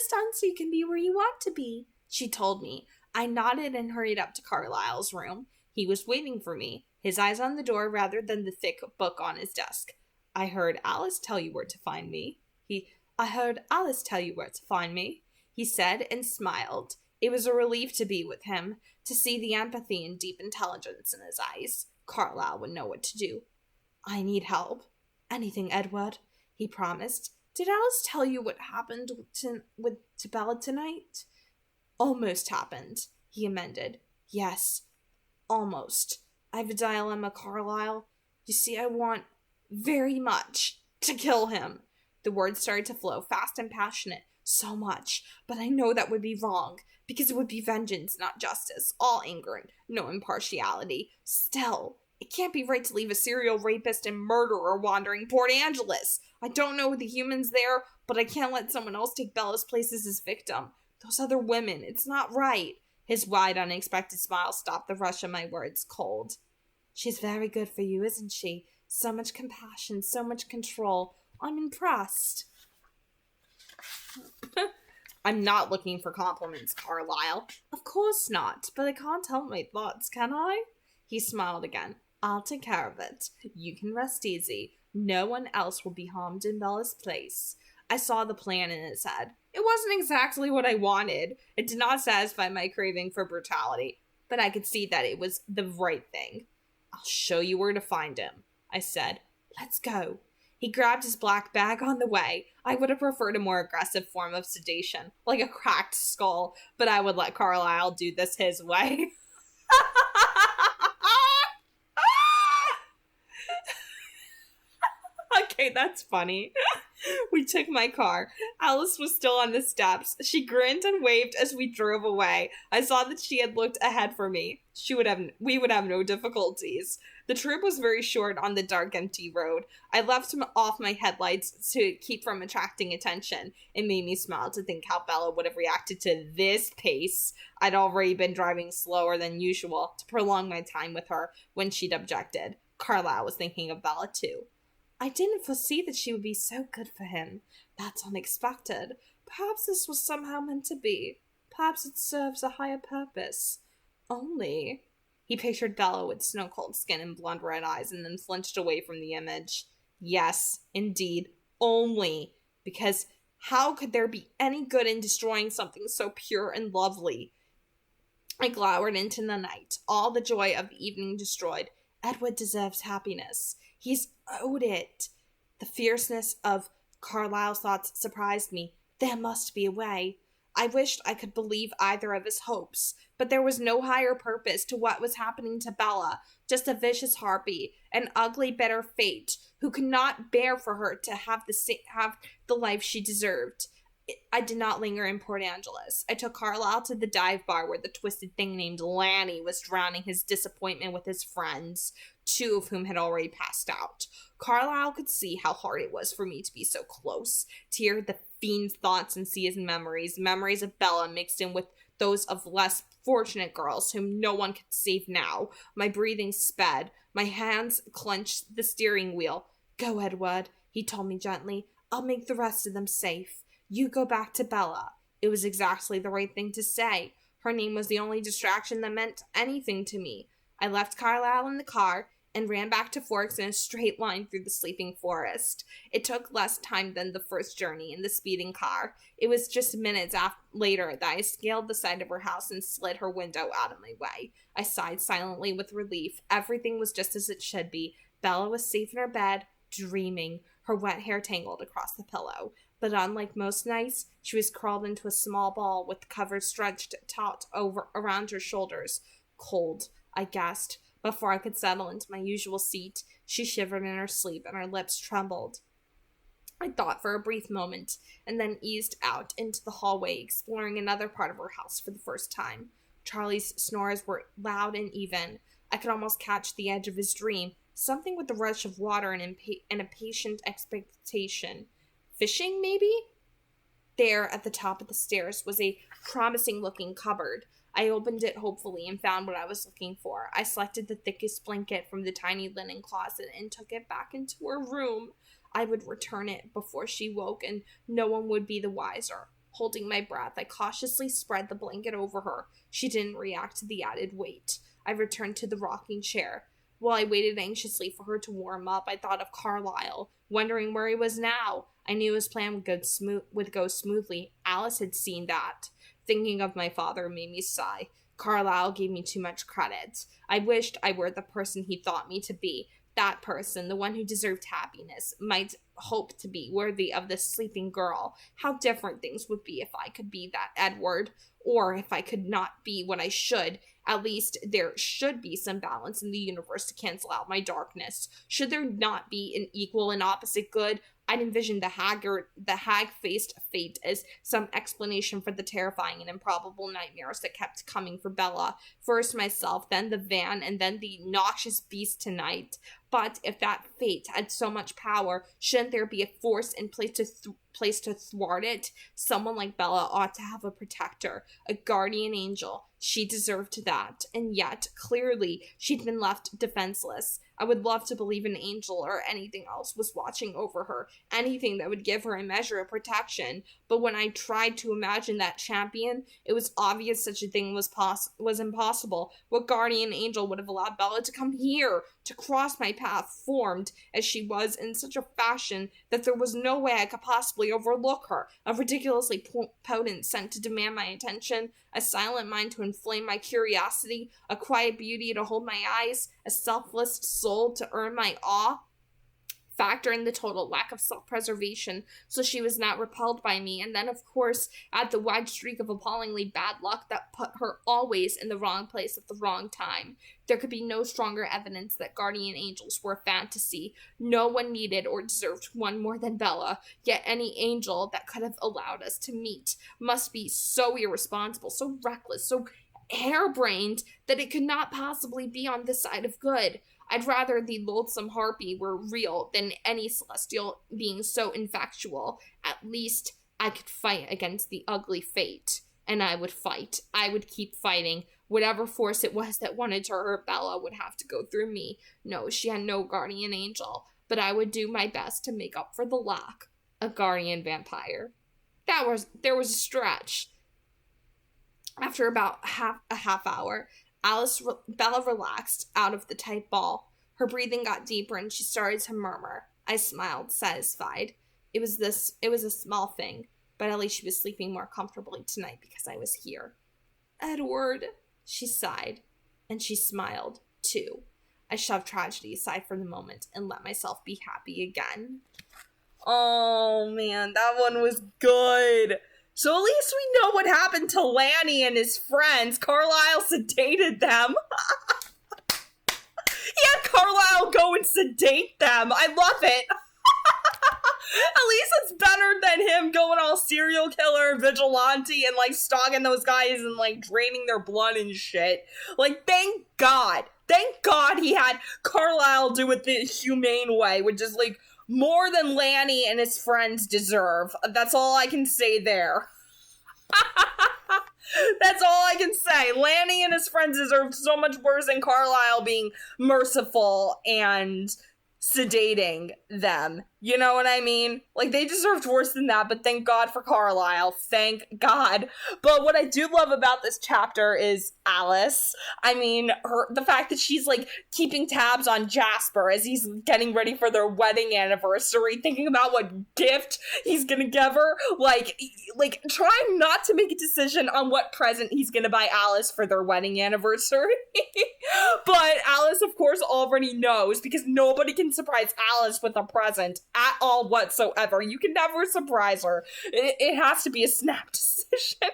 done so you can be where you want to be," she told me. I nodded and hurried up to Carlisle's room. He was waiting for me, his eyes on the door rather than the thick book on his desk. I heard Alice tell you where to find me," he said and smiled. It was a relief to be with him, to see the empathy and deep intelligence in his eyes. Carlisle would know what to do. "I need help." "Anything, Edward," he promised. "Did Alice tell you what happened to Bella tonight?" "Almost happened," he amended. "Yes, almost. I have a dilemma, Carlisle. You see, I want very much to kill him." The words started to flow, fast and passionate. "So much, but I know that would be wrong, because it would be vengeance, not justice. All anger, no impartiality. Still, it can't be right to leave a serial rapist and murderer wandering Port Angeles. I don't know the humans there, but I can't let someone else take Bella's place as his victim. Those other women, it's not right." His wide, unexpected smile stopped the rush of my words cold. "She's very good for you, isn't she? So much compassion, so much control. I'm impressed." "I'm not looking for compliments, Carlisle." "Of course not, but I can't help my thoughts, can I?" He smiled again. "I'll take care of it. You can rest easy. No one else will be harmed in Bella's place." I saw the plan in his head. It wasn't exactly what I wanted. It did not satisfy my craving for brutality, but I could see that it was the right thing. "I'll show you where to find him," I said. "Let's go." He grabbed his black bag on the way. I would have preferred a more aggressive form of sedation, like a cracked skull, but I would let Carlisle do this his way. Okay, that's funny. We took my car. Alice was still on the steps. She grinned and waved as we drove away. I saw that she had looked ahead for me. We would have no difficulties. The trip was very short on the dark, empty road. I left off my headlights to keep from attracting attention. It made me smile to think how Bella would have reacted to this pace. I'd already been driving slower than usual to prolong my time with her when she'd objected. Carlisle was thinking of Bella too. I didn't foresee that she would be so good for him. That's unexpected. Perhaps this was somehow meant to be. Perhaps it serves a higher purpose. Only... He pictured Bella with snow-cold skin and blonde red eyes and then flinched away from the image. Yes, indeed, only. Because how could there be any good in destroying something so pure and lovely? I glowered into the night, all the joy of the evening destroyed. Edward deserves happiness. He's owed it. The fierceness of Carlisle's thoughts surprised me. There must be a way. I wished I could believe either of his hopes, but there was no higher purpose to what was happening to Bella, just a vicious harpy, an ugly, bitter fate, who could not bear for her to have the life she deserved. I did not linger in Port Angeles. I took Carlisle to the dive bar where the twisted thing named Lanny was drowning his disappointment with his friends, 2 of whom had already passed out. Carlisle could see how hard it was for me to be so close, to hear the fiend's thoughts and see his memories of Bella mixed in with those of less fortunate girls whom no one could save now. My breathing sped. My hands clenched the steering wheel. Go, Edward, he told me gently. I'll make the rest of them safe. You go back to Bella. It was exactly the right thing to say. Her name was the only distraction that meant anything to me. I left Carlisle in the car and ran back to Forks in a straight line through the sleeping forest. It took less time than the first journey in the speeding car. It was just minutes later that I scaled the side of her house and slid her window out of my way. I sighed silently with relief. Everything was just as it should be. Bella was safe in her bed, dreaming, her wet hair tangled across the pillow. But unlike most nights, she was curled into a small ball with the covers stretched taut around her shoulders. Cold, I guessed. Before I could settle into my usual seat, she shivered in her sleep and her lips trembled. I thought for a brief moment, and then eased out into the hallway, exploring another part of her house for the first time. Charlie's snores were loud and even. I could almost catch the edge of his dream, something with the rush of water and a patient expectation. Fishing, maybe? There, at the top of the stairs, was a promising-looking cupboard. I opened it hopefully and found what I was looking for. I selected the thickest blanket from the tiny linen closet and took it back into her room. I would return it before she woke, and no one would be the wiser. Holding my breath, I cautiously spread the blanket over her. She didn't react to the added weight. I returned to the rocking chair. While I waited anxiously for her to warm up, I thought of Carlisle, wondering where he was now. I knew his plan would go smoothly. Alice had seen that. Thinking of my father made me sigh. Carlisle gave me too much credit. I wished I were the person he thought me to be. That person, the one who deserved happiness, might hope to be worthy of this sleeping girl. How different things would be if I could be that Edward, or if I could not be what I should. At least there should be some balance in the universe to cancel out my darkness. Should there not be an equal and opposite good? I'd envisioned the hag-faced fate as some explanation for the terrifying and improbable nightmares that kept coming for Bella. First myself, then the van, and then the noxious beast tonight. But if that fate had so much power, shouldn't there be a force in place to thwart it? Someone like Bella ought to have a protector, a guardian angel. She deserved that, and yet, clearly, she'd been left defenseless. I would love to believe an angel or anything else was watching over her, anything that would give her a measure of protection. But when I tried to imagine that champion, it was obvious such a thing was impossible. What guardian angel would have allowed Bella to come here, to cross my path, formed as she was in such a fashion that there was no way I could possibly overlook her, a ridiculously potent scent to demand my attention, a silent mind to inflame my curiosity, a quiet beauty to hold my eyes, a selfless soul to earn my awe? factor in the total lack of self-preservation so she was not repelled by me, and then, of course, add the wide streak of appallingly bad luck that put her always in the wrong place at the wrong time. There could be no stronger evidence that guardian angels were a fantasy. No one needed or deserved one more than Bella, yet any angel that could have allowed us to meet must be so irresponsible, so reckless, so harebrained that it could not possibly be on the side of good. I'd rather the loathsome harpy were real than any celestial being so infactual. At least I could fight against the ugly fate. And I would fight. I would keep fighting. Whatever force it was that wanted to hurt Bella would have to go through me. No, she had no guardian angel. But I would do my best to make up for the lack. A guardian vampire. There was a stretch. After about a half hour, Bella relaxed out of the tight ball. Her breathing got deeper and she started to murmur. I smiled, satisfied. It was a small thing, but at least she was sleeping more comfortably tonight because I was here. Edward, she sighed, and she smiled, too. I shoved tragedy aside for the moment and let myself be happy again. Oh, man, that one was good. So at least we know what happened to Lanny and his friends. Carlisle sedated them. He had Carlisle go and sedate them. I love it. At least it's better than him going all serial killer, vigilante, and, like, stalking those guys and, like, draining their blood and shit. Like, thank God. Thank God he had Carlisle do it the humane way, which is, like, more than Lanny and his friends deserve. That's all I can say there. That's all I can say. Lanny and his friends deserve so much worse than Carlisle being merciful and sedating them. You know what I mean? Like, they deserved worse than that, but thank God for Carlisle. Thank God. But what I do love about this chapter is Alice. I mean, the fact that she's, like, keeping tabs on Jasper as he's getting ready for their wedding anniversary, thinking about what gift he's gonna give her. Like, trying not to make a decision on what present he's gonna buy Alice for their wedding anniversary. But Alice, of course, already knows, because nobody can surprise Alice with a present at all whatsoever. You can never surprise her. It has to be a snap decision.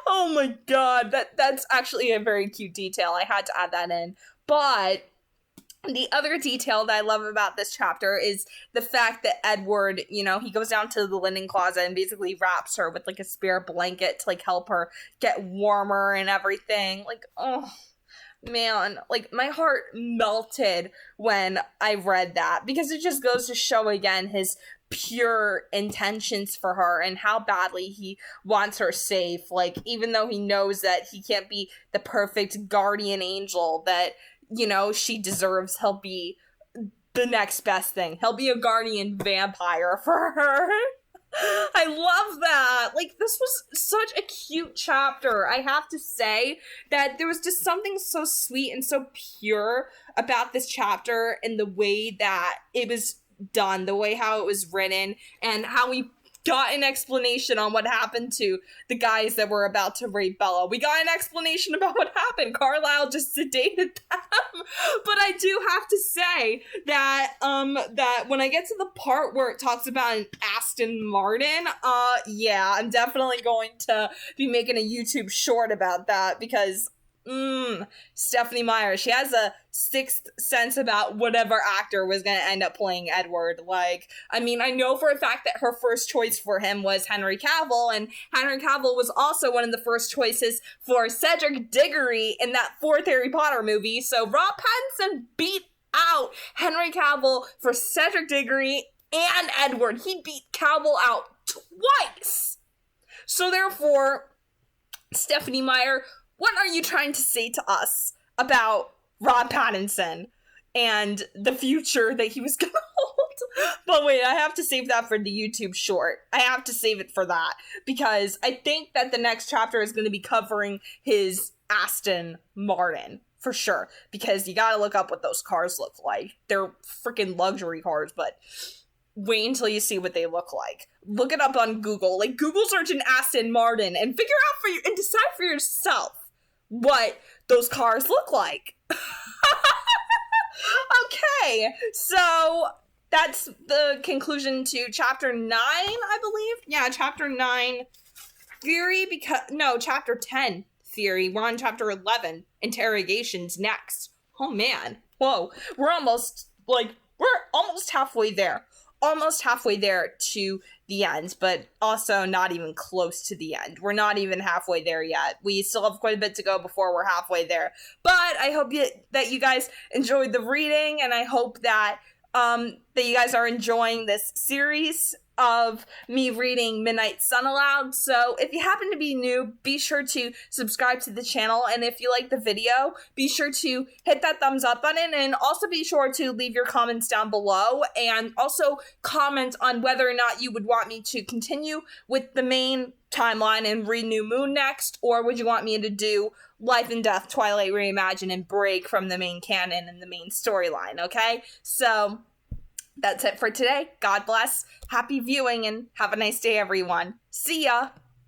Oh my god, that's actually a very cute detail. I had to add that in. But the other detail that I love about this chapter is the fact that Edward, you know, he goes down to the linen closet and basically wraps her with, like, a spare blanket to, like, help her get warmer and everything. Like, oh man, like, my heart melted when I read that, because it just goes to show again his pure intentions for her and how badly he wants her safe. Like, even though he knows that he can't be the perfect guardian angel that, you know, she deserves, he'll be the next best thing. He'll be a guardian vampire for her. I love that. Like, this was such a cute chapter. I have to say that there was just something so sweet and so pure about this chapter and the way that it was done, the way how it was written, and how we got an explanation on what happened to the guys that were about to rape Bella. We got an explanation about what happened. Carlisle just sedated them. But I do have to say that that when I get to the part where it talks about an Aston Martin, yeah, I'm definitely going to be making a YouTube short about that, because Stephenie Meyer, she has a sixth sense about whatever actor was going to end up playing Edward. Like, I mean, I know for a fact that her first choice for him was Henry Cavill, and Henry Cavill was also one of the first choices for Cedric Diggory in that fourth Harry Potter movie. So Rob Pattinson beat out Henry Cavill for Cedric Diggory and Edward. He beat Cavill out twice. So therefore, Stephenie Meyer, what are you trying to say to us about Rob Pattinson and the future that he was going to hold? But wait, I have to save that for the YouTube short. I have to save it for that, because I think that the next chapter is going to be covering his Aston Martin, for sure, because you gotta look up what those cars look like. They're freaking luxury cars, but wait until you see what they look like. Look it up on Google. Like, Google search an Aston Martin and figure out and decide for yourself what those cars look like. Okay, so that's the conclusion to chapter 9, I believe. Yeah, chapter 9 theory, chapter 10 theory. We're on chapter 11, interrogations next. Oh man, whoa, we're almost halfway there. Almost halfway there to the end, but also not even close to the end. We're not even halfway there yet. We still have quite a bit to go before we're halfway there. But I hope that you guys enjoyed the reading, and I hope that that you guys are enjoying this series of me reading Midnight Sun aloud. So if you happen to be new, be sure to subscribe to the channel, and if you like the video, be sure to hit that thumbs up button, and also be sure to leave your comments down below, and also comment on whether or not you would want me to continue with the main timeline and read New Moon next, or would you want me to do Life and Death, Twilight Reimagined, and break from the main canon and the main storyline, okay? So that's it for today. God bless. Happy viewing and have a nice day, everyone. See ya.